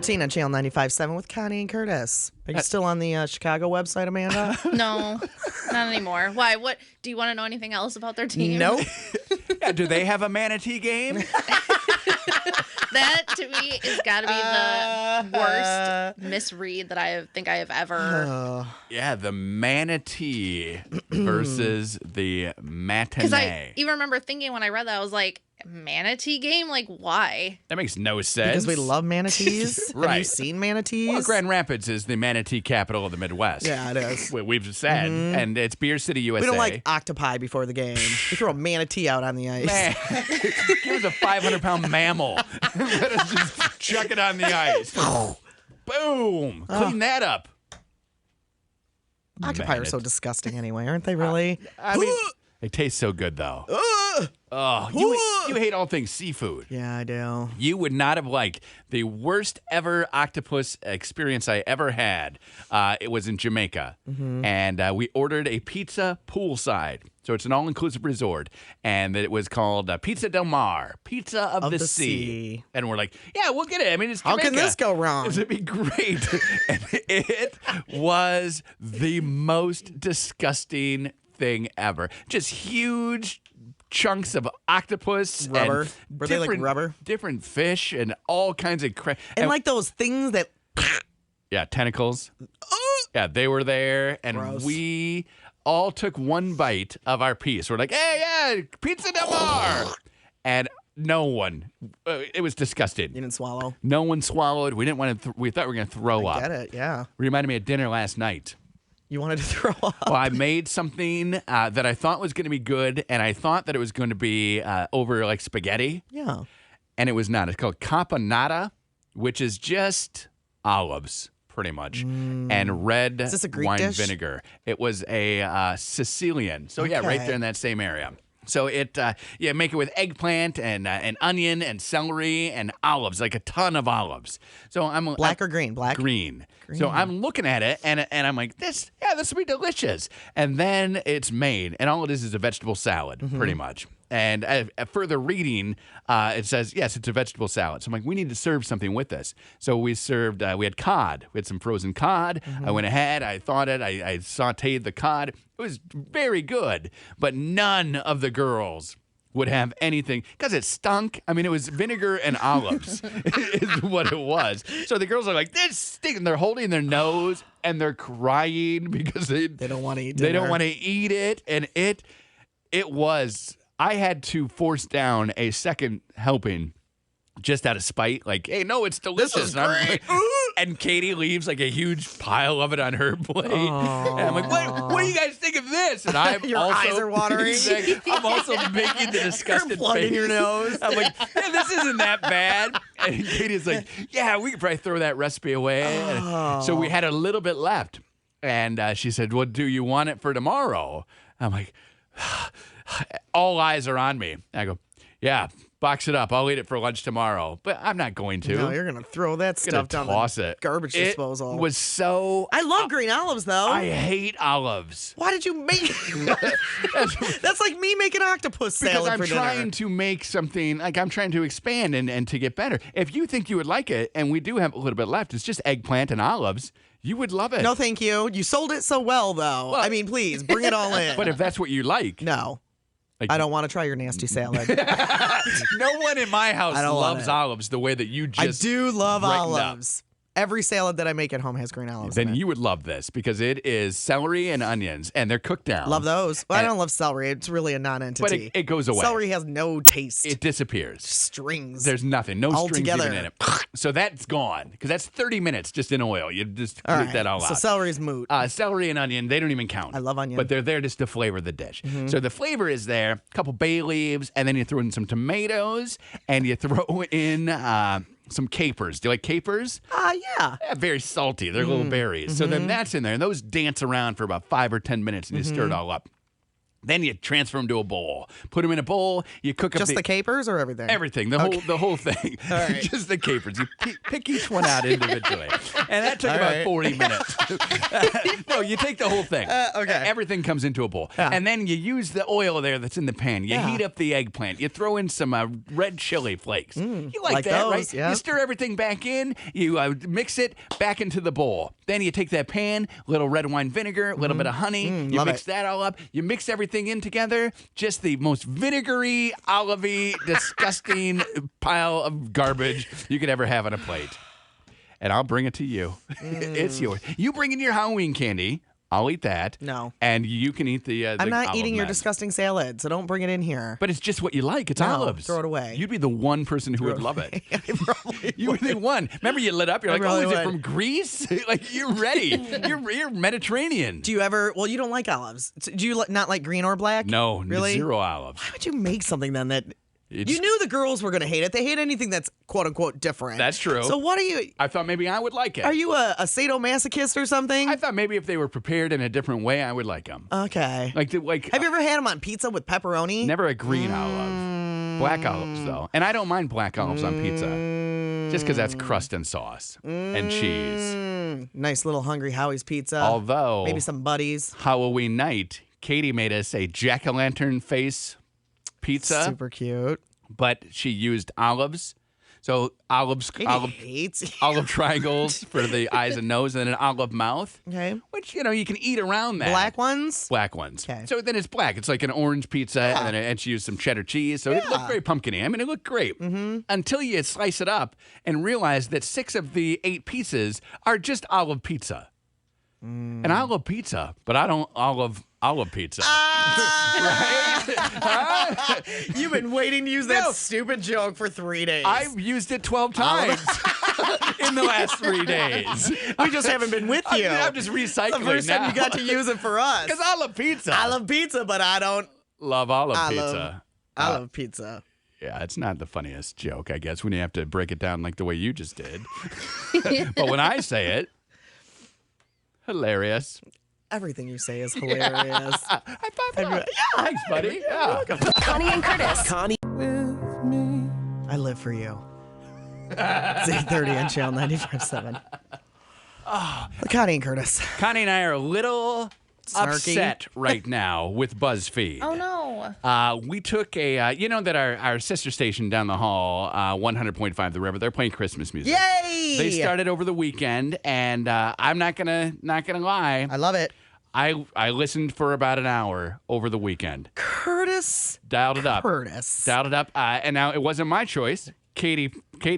13 on Channel 95.7 with Connie and Curtis. Are you still on the Chicago website, Amanda? No, not anymore. Why? What? Do you want to know anything else about their team? Nope. Yeah, do they have a manatee game? That, to me, has got to be the worst misread that I think I have ever. Yeah, the manatee versus the matinee. Because I even remember thinking when I read that, I was like, manatee game? Like, why? That makes no sense. Because we love manatees. Have you Right. seen manatees? Well, Grand Rapids is the manatee capital of the Midwest. Yeah, it is. We've said. And it's Beer City, USA. We don't like octopi before the game. We throw a manatee out on the ice. Man, give us a 500-pound mammal. Let us just chuck it on the ice. Boom. Clean that up. Octopi are so disgusting anyway, aren't they really? I mean, they taste so good, though. Oh, you hate all things seafood. Yeah, I do. You would not have liked the worst ever octopus experience I ever had. It was in Jamaica, and we ordered a pizza poolside. So it's an all-inclusive resort, and it was called Pizza Del Mar, Pizza of the Sea. And we're like, yeah, we'll get it. I mean, it's Jamaica. How can this go wrong? It'd be great. And it was the most disgusting thing ever. Just huge chunks of octopus. Rubber. And Were they like rubber? Different fish and all kinds of crap. And like those things that... Yeah, tentacles. Yeah, they were there, and Gross. we all took one bite of our piece. We're like, hey, yeah, Pizza Del Mar. And no one, it was disgusting. You didn't swallow? No one swallowed. We didn't want to, we thought we were going to throw up. Get it, yeah. Reminded me of dinner last night. You wanted to throw up? Well, I made something that I thought was going to be good, and I thought that it was going to be over like spaghetti. Yeah. And it was not. It's called caponata, which is just olives, pretty much, and red Is this a Greek wine dish? vinegar. It was a Sicilian. So, yeah, right Okay. there in that same area. So it, make it with eggplant and onion and celery and olives, like a ton of olives. So I'm Black or green? Black? Green. So I'm looking at it and I'm like, this will be delicious. And then it's made, and all it is a vegetable salad, pretty much. And at further reading, it says, yes, it's a vegetable salad. So I'm like, we need to serve something with this. So we served, we had cod. We had some frozen cod. I went ahead, I thawed it, I sauteed the cod. It was very good, but none of the girls would have anything because it stunk. I mean, it was vinegar and olives is what it was. So the girls are like, this stinks. And they're holding their nose and they're crying because they don't want to eat They don't dinner. want to eat it. And it was, I had to force down a second helping just out of spite. Like, hey, no, it's delicious. This is And I'm great. like, and Katie leaves like a huge pile of it on her plate. And I'm like, what do you guys think of this? And I'm Your also, eyes are watering. Exactly. I'm also making the disgusted plugging face. your nose. I'm like, yeah, this isn't that bad. And Katie's like, yeah, we could probably throw that recipe away. And so we had a little bit left. And she said, well, do you want it for tomorrow? I'm like, all eyes are on me. I go, yeah, box it up. I'll eat it for lunch tomorrow. But I'm not going to. No, you're going to throw that stuff down toss the it. garbage disposal. It was so... I love green olives, though. I hate olives. Why did you make... That's like me making octopus Because salad I'm for trying dinner. to make something, like I'm trying to expand and to get better. If you think you would like it, and we do have a little bit left, it's just eggplant and olives, you would love it. No, thank you. You sold it so well, though. I mean, please, bring it all in. But if that's what you like. No. Like, I don't want to try your nasty salad. no one in my house I don't want loves it. olives the way that you I just do love brightened up. olives. Every salad that I make at home has green olives in Then it. you would love this because it is celery and onions, and they're cooked down. Love those. Well, I And- don't love celery. It's really a non-entity. But it goes away. Celery has no taste. It disappears. Strings. There's nothing. No All strings together. even in it. So that's gone because that's 30 minutes just in oil. You just all leave right. that all So out. celery's moot. Celery and onion, they don't even count. I love onion. But they're there just to flavor the dish. So the flavor is there, a couple bay leaves, and then you throw in some tomatoes, and you throw in some capers. Do you like capers? Yeah. Yeah, very salty. They're little berries. So then that's in there, and those dance around for about 5 or 10 minutes, and you stir it all up. Then you transfer them to a bowl. Put them in a bowl. You cook up Just the capers or everything? everything, the whole thing. right. Just the capers. You pick each one out individually, and that took about 40 minutes. No, you take the whole thing. Okay. Everything comes into a bowl, and then you use the oil there that's in the pan. You heat up the eggplant. You throw in some red chili flakes. You like that, those, right? yeah. You stir everything back in. You mix it back into the bowl. Then you take that pan, a little red wine vinegar, a little bit of honey. You love mix it. that all up. You mix everything in together. Just the most vinegary, olivey, disgusting pile of garbage you could ever have on a plate. And I'll bring it to you. It's yours. You bring in your Halloween candy. I'll eat that. No. And you can eat the I'm not olive eating your mess. disgusting salad, so don't bring it in here. But it's just what you like. It's No, olives. throw it away. You'd be the one person who would love it. I probably You were the one. Remember, you lit up. You're like, really oh, is it would. from Greece? Like, you're ready. You're Mediterranean. Do you ever? Well, you don't like olives. Do you not like green or black? No, really. zero olives. Why would you make something then that It's- you knew the girls were going to hate it? They hate anything that's quote unquote different. That's true. So what are you? I thought maybe I would like it. Are you a sadomasochist or something? I thought maybe if they were prepared in a different way, I would like them. Okay. Like Have you ever had them on pizza with pepperoni? never a green olive. Black olives, though. And I don't mind black olives on pizza. Just because that's crust and sauce and cheese. Nice little Hungry Howie's pizza. Although, Maybe some buddies. Halloween night, Katie made us a jack-o'-lantern face pizza, Super cute. but she used olives. So olive Hates. olive triangles for the eyes and nose, and then an olive mouth. Okay. Which, you can eat around that. Black ones. Black ones. Okay. So then it's black. It's like an orange pizza, and she used some cheddar cheese. So it looked very pumpkin-y. I mean, it looked great. Until you slice it up and realize that 6 of the 8 pieces are just olive pizza. And I love pizza, but I don't olive pizza. Right? You've been waiting to use that stupid joke for 3 days. I've used it 12 times in the last 3 days. We just haven't been with you. I'm just recycling the first now. time you got to use it for us. Because I love pizza. I love pizza, but I don't. love olive I pizza. I love pizza. Yeah, it's not the funniest joke, I guess, when you have to break it down like the way you just did. But when I say it, hilarious. Everything you say is hilarious. High five. Yeah, thanks, buddy. Yeah. Connie and Curtis. I live for you. It's 8:30 on Channel 95.7. Connie and Curtis. Connie and I are a little Snarky. upset right now with BuzzFeed. Oh no. We took a, that our sister station down the hall, 100.5 The River, they're playing Christmas music. Yay! They started over the weekend, and I'm not gonna lie. I love it. I listened for about an hour over the weekend. Curtis. Dialed it up. Curtis. Dialed it up. And now it wasn't my choice. Katie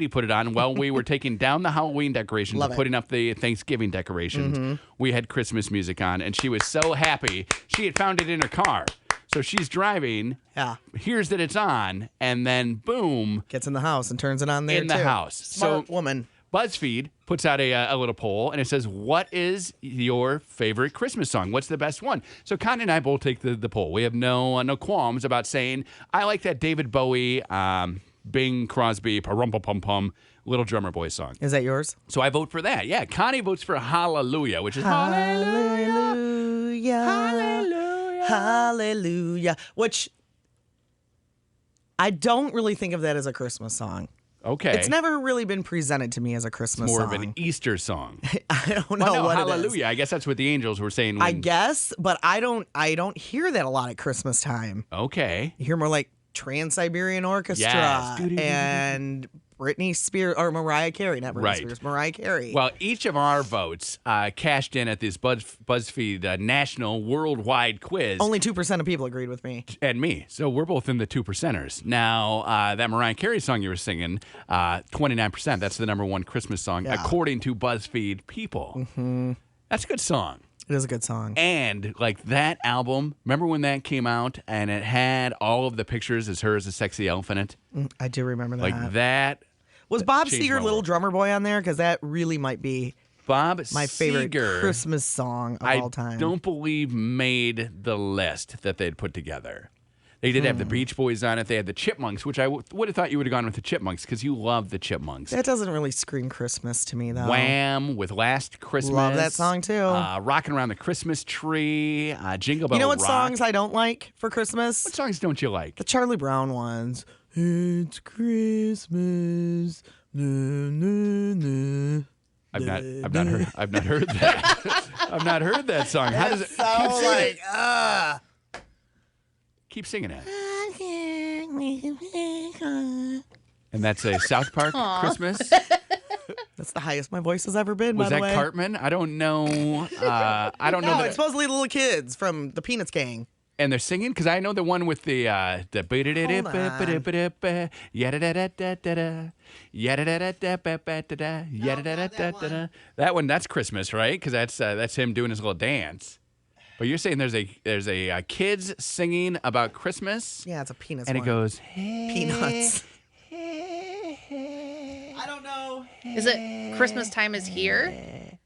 put it on while we were taking down the Halloween decorations Love and it. putting up the Thanksgiving decorations. We had Christmas music on, and she was so happy. She had found it in her car. So she's driving, Yeah. hears that it's on, and then boom, Gets in the house and turns it on there in the too. house. Smart woman. BuzzFeed puts out a little poll, and it says, what is your favorite Christmas song? What's the best one? So Connie and I both take the poll. We have no qualms about saying, I like that David Bowie, Bing Crosby, pa-rum-pa-pum-pum, Little Drummer Boy song. Is that yours? So I vote for that. Yeah, Connie votes for Hallelujah, which is Hallelujah. Hallelujah. Hallelujah. Which I don't really think of that as a Christmas song. Okay. It's never really been presented to me as a Christmas more song. of an Easter song. I don't know Well, no, what Hallelujah. it is. I guess that's what the angels were saying. I When, guess, but I don't hear that a lot at Christmas time. Okay. You hear more like Trans-Siberian Orchestra Yes. and Britney Spears or Mariah Carey, not Britney Right. Spears, Mariah Carey. Well, each of our votes cashed in at this BuzzFeed national worldwide quiz. Only 2% of people agreed with me. And me. So we're both in the 2%ers. Now, that Mariah Carey song you were singing, 29%. That's the number one Christmas song, Yeah. according to BuzzFeed people. Mm-hmm. That's a good song. It is a good song. And like that album, remember when that came out and it had all of the pictures as her as a sexy elf in it? I do remember that. Like that. Was Bob changed Seger my Little world. Drummer Boy on there? Because that really might be Bob my favorite Seger, Christmas song of I all time. don't believe made the list that they'd put together. They did have the Beach Boys on it. They had the Chipmunks, which I would have thought you would have gone with the Chipmunks because you love the Chipmunks. That doesn't really scream Christmas to me, though. Wham! With Last Christmas. Love that song, too. Rocking Around the Christmas Tree. Jingle Bell You know what Rock. songs I don't like for Christmas? What songs don't you like? The Charlie Brown ones. It's Christmas. Na, na, na. I've not heard that. I've not heard that song. How does it keep singing it? Keep singing it. And that's a South Park Christmas. That's the highest my voice has ever been. Was by the that way. Cartman? I don't know. I don't know. No, That it's supposedly the little kids from the Peanuts gang. and they're singing because I know the one with the that one. That's Christmas, right? Because that's him doing his little dance. But you're saying there's a kids singing about Christmas. Yeah, it's a Peanuts And one. it goes Peanuts. I don't know. Is it Christmas time is here?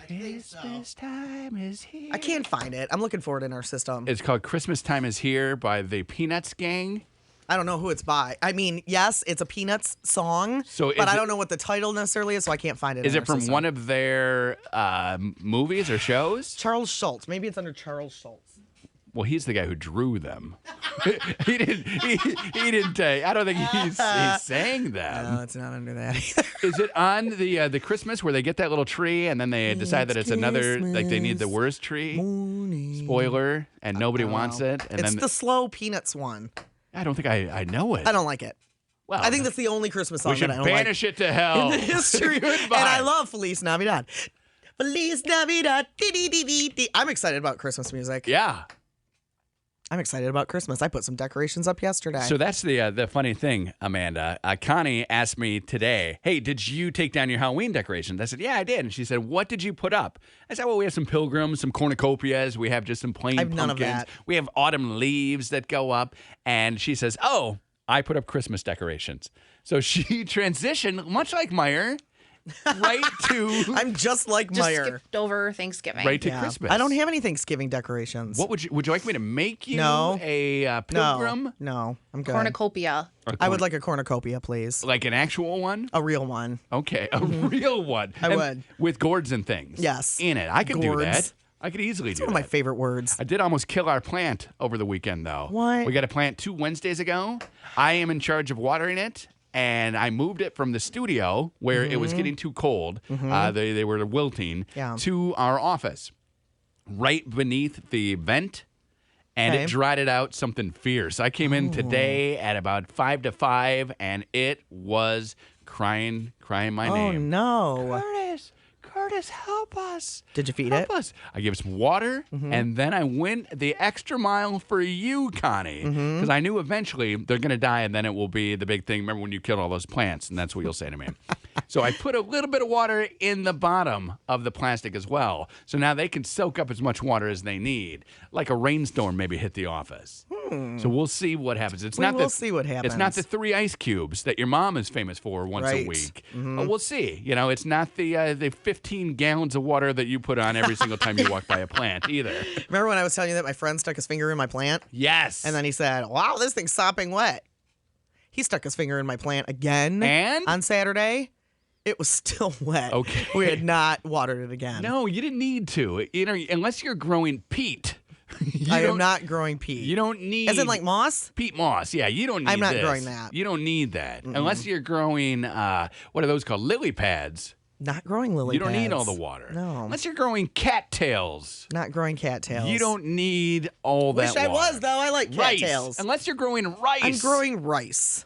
Christmas time is here. I can't find it. I'm looking for it in our system. It's called Christmas Time is Here by the Peanuts Gang. I don't know who it's by. I mean, yes, it's a Peanuts song, So but is I it- don't know what the title necessarily is, so I can't find it. Is in it our from system. one of their movies or shows? Charles Schultz? Maybe it's under Charles Schultz. Well, he's the guy who drew them. he didn't. He didn't. I don't think he sang them. No, it's not under that either. Is it on the Christmas where they get that little tree and then they decide that it's another like they need the worst tree? Spoiler, and nobody wants it. And It's then the slow Peanuts one. I don't think I know it. I don't like it. Well, I think that's the only Christmas song we should that I don't like banish it to hell. in the history. And I love Feliz Navidad. Feliz Navidad. Dee-dee-dee-dee-dee. I'm excited about Christmas music. Yeah. I'm excited about Christmas. I put some decorations up yesterday. So that's the funny thing, Amanda. Connie asked me today, hey, did you take down your Halloween decorations? I said, yeah, I did. And she said, what did you put up? I said, well, we have some pilgrims, some cornucopias. We have just some plain I have pumpkins. none of that. We have autumn leaves that go up. And she says, oh, I put up Christmas decorations. So she transitioned, much like Meyer, right to I'm just like Just Meyer. skipped over Thanksgiving. right to Yeah. Christmas. I don't have any Thanksgiving decorations. What would you like me to make you No. a pilgrim? No, I'm good. Cornucopia. Or I would like a cornucopia, please. like an actual one? A real one. Okay, a real one. I And would. with gourds and things. Yes. In it. I could do Gourds. that. I could easily do One of that. my favorite words. I did almost kill our plant over the weekend, though. What? We got a plant 2 Wednesdays ago. I am in charge of watering it, and I moved it from the studio where it was getting too cold. They were wilting Yeah. to our office, right beneath the vent. And Okay. it dried it out something fierce. I came in today at about 5 to 5, and it was crying my Oh, name. no. Curtis, help us. Did you feed Help it? us. I gave it some water, and then I went the extra mile for you, Connie, because I knew eventually they're going to die, and then it will be the big thing. Remember when you killed all those plants, and that's what you'll say to me. So I put a little bit of water in the bottom of the plastic as well, so now they can soak up as much water as they need, like a rainstorm maybe hit the office. So we'll see what happens. It's We not will the, see what It's not happens. the 3 ice cubes that your mom is famous for once a Right. week. But we'll see. You know, it's not the 15 gallons of water that you put on every single time you walk by a plant either. Remember when I was telling you that my friend stuck his finger in my plant? Yes. And then he said, wow, this thing's sopping wet. He stuck his finger in my plant again And? on Saturday. It was still wet. Okay. We had not watered it again. No, you didn't need to. You know, unless you're growing peat. I am not growing peat. You don't need. As in like moss? peat moss. Yeah, you don't need I'm not this. growing that. You don't need that. Unless you're growing, what are those called? Lily pads. Not growing lily You don't need all pads. the water. No. Unless you're growing cattails. Not growing cattails. You don't need all Wish that I water. was, though. I like Rice. cattails. Unless you're growing rice. I'm growing rice.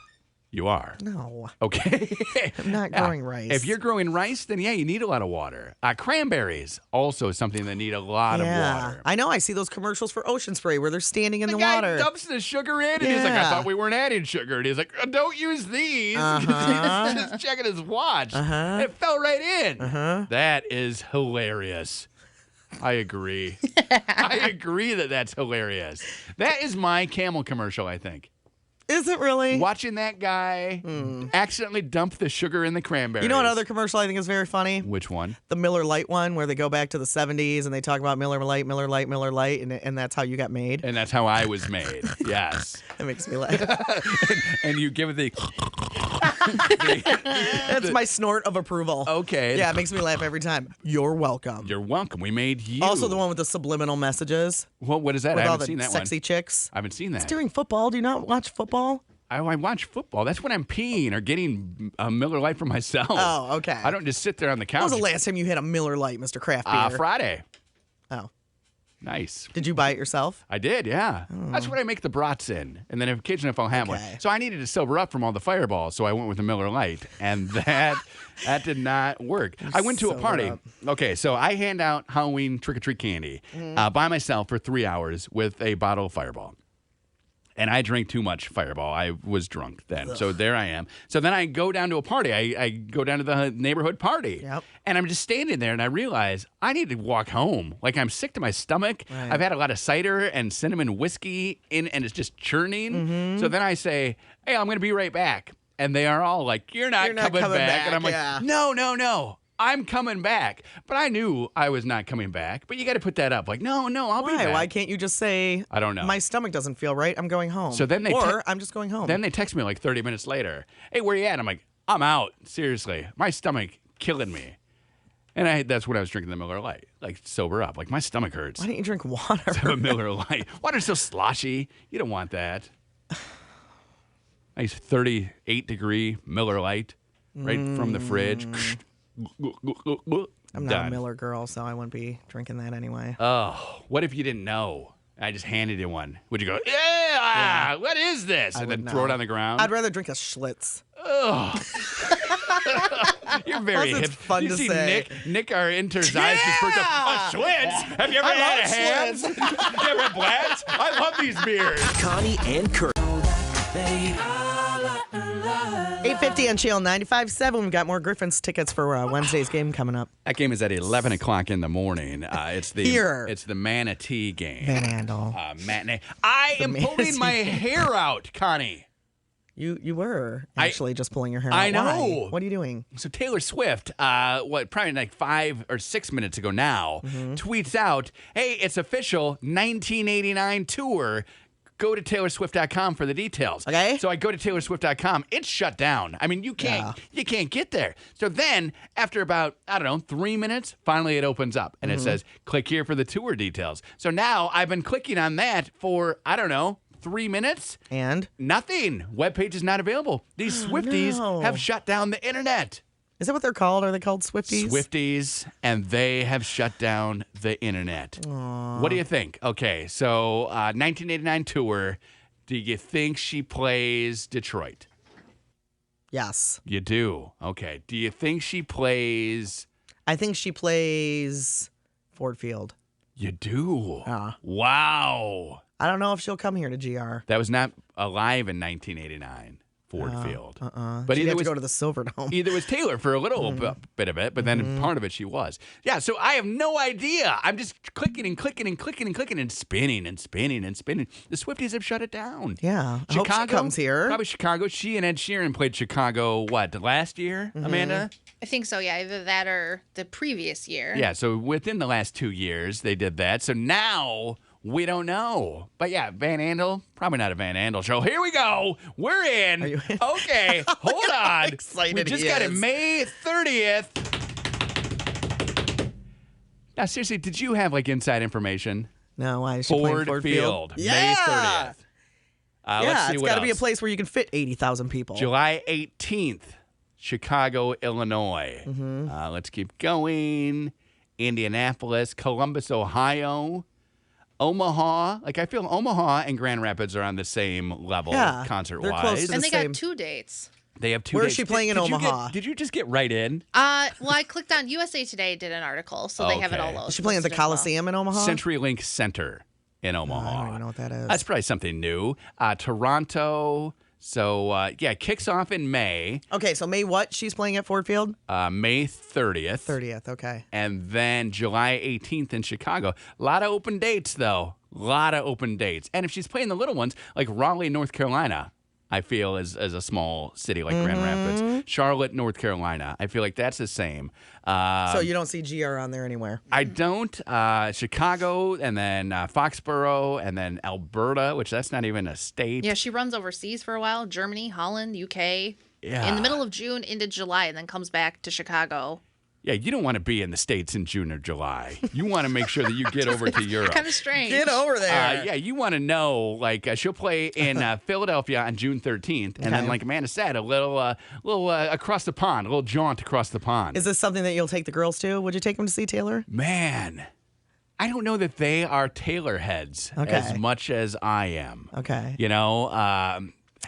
You are. No. Okay. I'm not growing rice. If you're growing rice, then yeah, you need a lot of water. Cranberries, also something that need a lot of water. I know. I see those commercials for Ocean Spray where they're standing in the guy water. dumps the sugar in, and he's like, I Yeah. thought we weren't adding sugar. And he's like, don't use these. Uh-huh. He's just checking his watch. Uh-huh. It fell right in. Uh-huh. That is hilarious. I agree. I agree that that's hilarious. That is my Camel commercial, I think. Is it really? Watching that guy accidentally dump the sugar in the cranberries. You know what other commercial I think is very funny? Which one? The Miller Lite one, where they go back to the 70s and they talk about Miller Lite, Miller Lite, Miller Lite, and that's how you got made. And that's how I was made. Yes. That makes me laugh. And you give it the... That's my snort of approval. Okay. Yeah, it makes me laugh every time. You're welcome. You're welcome. We made you. Also, the one with the subliminal messages. Well, what is that? With I all haven't the seen that sexy one. chicks. I haven't seen that. It's during football. Do you not watch football? I watch football. That's when I'm peeing or getting a Miller Lite for myself. Oh, okay. I don't just sit there on the couch. When was the last time you had a Miller Lite, Mr. Craft Beer? Friday. Oh. Nice. Did you buy it yourself? I did, yeah. That's what I make the brats in. And then occasionally if I'll have one. Okay. So I needed to sober up from all the Fireballs, so I went with the Miller Lite. And that did not work. I went to a sober party. up. Okay, so I hand out Halloween trick-or-treat candy by myself for 3 hours with a bottle of Fireball. And I drank too much Fireball. I was drunk then. Ugh. So there I am. So then I go down to a party. I go down to the neighborhood party. Yep. And I'm just standing there and I realize I need to walk home. Like I'm sick to my stomach. Right. I've had a lot of cider and cinnamon whiskey in and it's just churning. Mm-hmm. So then I say, hey, I'm going to be right back. And they are all like, you're not coming back. And I'm like, yeah. No. I'm coming back. But I knew I was not coming back. But you got to put that up. Like, no, I'll be back. Why can't you just say, I don't know. My stomach doesn't feel right. I'm going home. So then they I'm just going home. Then they text me like 30 minutes later. Hey, where you at? I'm like, I'm out. Seriously. My stomach killing me. And that's when I was drinking the Miller Lite. Like, sober up. Like, my stomach hurts. Why didn't you drink water? To a Miller Lite. Water's so sloshy. You don't want that. Nice 38-degree Miller Lite right from the fridge. I'm not a Miller girl, so I wouldn't be drinking that anyway. Oh, what if you didn't know? I just handed you one. Would you go, yeah. What is this? And then throw it on the ground? I'd rather drink a Schlitz. Ugh. You're very Plus, hip. it's fun you to see say. Nick, our intern's eyes just perked up. A Schlitz? Have you ever had a Hams? You ever had Blatz? I love these beers. Connie and Kurt. 8:50 on Channel 95.7. We've got more Griffins tickets for Wednesday's game coming up. That game is at 11 o'clock in the morning. It's the Manatee game. Van Andel. Matinee. I am pulling my hair out, Connie. You were actually just pulling your hair out. I know. Why? What are you doing? So Taylor Swift, probably like 5 or 6 minutes ago now, tweets out, hey, it's official, 1989 tour. Go to TaylorSwift.com for the details. Okay. So I go to TaylorSwift.com. It's shut down. I mean, you can't get there. So then, after about, 3 minutes, finally it opens up. And it says, click here for the tour details. So now I've been clicking on that for, 3 minutes. And? Nothing. Webpage is not available. These Swifties have shut down the internet. Is that what they're called? Are they called Swifties? Swifties, and they have shut down the internet. Aww. What do you think? Okay, so 1989 tour. Do you think she plays Detroit? Yes. You do? Okay. Do you think she plays... I think she plays Ford Field. You do? Wow. I don't know if she'll come here to GR. That was not alive in 1989. Ford Field. But either have to go to the Silverdome. Either was Taylor for a little bit of it, but then part of it she was. Yeah, so I have no idea. I'm just clicking and clicking and clicking and clicking and spinning and spinning and spinning. The Swifties have shut it down. Yeah. Chicago I hope she comes here. Probably Chicago. She and Ed Sheeran played Chicago, last year, Amanda? I think so, yeah. Either that or the previous year. Yeah, so within the last 2 years they did that. So now... we don't know. But yeah, Van Andel, probably not a Van Andel show. Here we go. We're in. Are you in? Okay, hold on. Excited we just he got it is. May 30th. Now, seriously, did you have inside information? No, why is she playing Ford Field? May Yeah. 30th. Yeah, Let's see it's what got to be a else. place where you can fit 80,000 people. July 18th, Chicago, Illinois. Let's keep going. Indianapolis, Columbus, Ohio. Omaha, I feel Omaha and Grand Rapids are on the same level concert-wise. they're close to And the they same. got 2 dates. They have 2 Where is days. she playing in Omaha? Did you just get right in? Well, I clicked on USA Today, did an article, so they have it all Okay. listed. Is she playing at the as well. Coliseum in Omaha? CenturyLink Center in Omaha. I don't even know what that is. That's probably something new. Toronto. So, kicks off in May. Okay, so May what? She's playing at Ford Field? May 30th. 30th, okay. And then July 18th in Chicago. A lot of open dates, though. A lot of open dates. And if she's playing the little ones, like Raleigh, North Carolina, I feel, as a small city like Grand Rapids. Charlotte, North Carolina. I feel like that's the same. So you don't see GR on there anywhere. I don't. Chicago, and then Foxborough, and then Alberta, which that's not even a state. Yeah, she runs overseas for a while. Germany, Holland, UK. Yeah. In the middle of June into July, and then comes back to Chicago. Yeah, you don't want to be in the States in June or July. You want to make sure that you get over to Europe. Kind of strange. Get over there. Yeah, you want to know, like, she'll play in Philadelphia on June 13th, and then, like Amanda said, a little across the pond, a little jaunt across the pond. Is this something that you'll take the girls to? Would you take them to see Taylor? Man, I don't know that they are Taylor heads as much as I am. Okay. You know,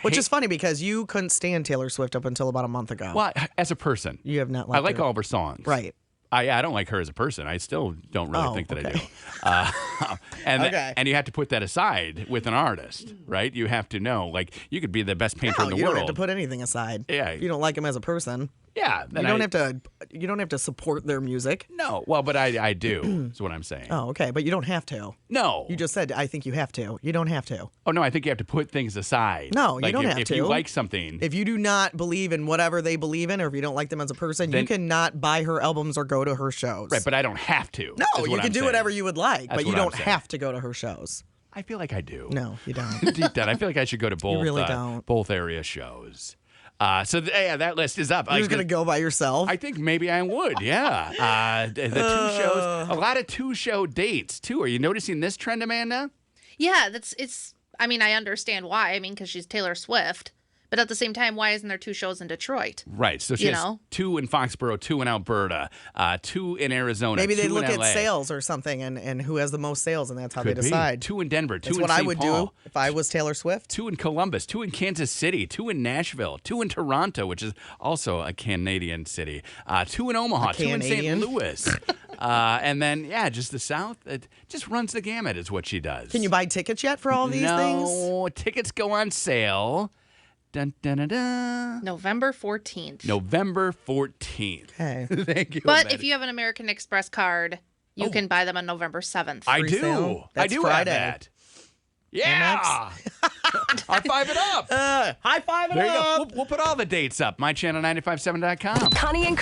Which is funny because you couldn't stand Taylor Swift up until about a month ago. well, as a person, You have not I liked like her. all of her songs. Right. I don't like her as a person. I still don't really think that okay. I do. Okay. And you have to put that aside with an artist, right? You have to know, like, you could be the best painter in the you world. don't have to put anything aside. Yeah. If you don't like him as a person. Yeah. You don't have to. You don't have to support their music. No. Well, but I do, is what I'm saying. Oh, okay. But you don't have to. No. You just said, I think you have to. You don't have to. Oh, no, I think you have to put things aside. No, you Like, don't have if to. you like something. If you do not believe in whatever they believe in, or if you don't like them as a person, you cannot buy her albums or go to her shows. Right, but I don't have to. No, is you what can I'm do saying. whatever you would like, That's but you what I'm don't saying. have to go to her shows. I feel like I do. No, you don't. Deep down, I feel like I should go to both. really don't. Both area shows. Yeah, that list is up. You're just gonna go by yourself. I think maybe I would, yeah. The 2 shows, a lot of 2-show dates, too. Are you noticing this trend, Amanda? Yeah, I mean, I understand why. I mean, because she's Taylor Swift. But at the same time, why isn't there 2 shows in Detroit? Right. So she has 2 in Foxborough, 2 in Alberta, 2 in Arizona. Maybe they 2 in look at LA. sales or something, and who has the most sales, and that's how Could they be. decide. 2 in Denver, 2 That's in what St. I would Paul, do if I was Taylor Swift. 2 in Columbus, 2 in Kansas City, 2 in Nashville, 2 in Toronto, which is also a Canadian city, 2 in Omaha, 2 in St. Canadian? Louis. And then, yeah, just the South. It just runs the gamut is what she does. Can you buy tickets yet for all these things? No, tickets go on sale. Dun, dun, dun, dun. November 14th. November 14th. Okay. Thank you. But Amanda. if you have an American Express card, you can buy them on November 7th. I Free do. sale? I That's do Friday. have that. Yeah. High five it up. High five it There you up. go. We'll put all the dates up. MyChannel957.com. Connie and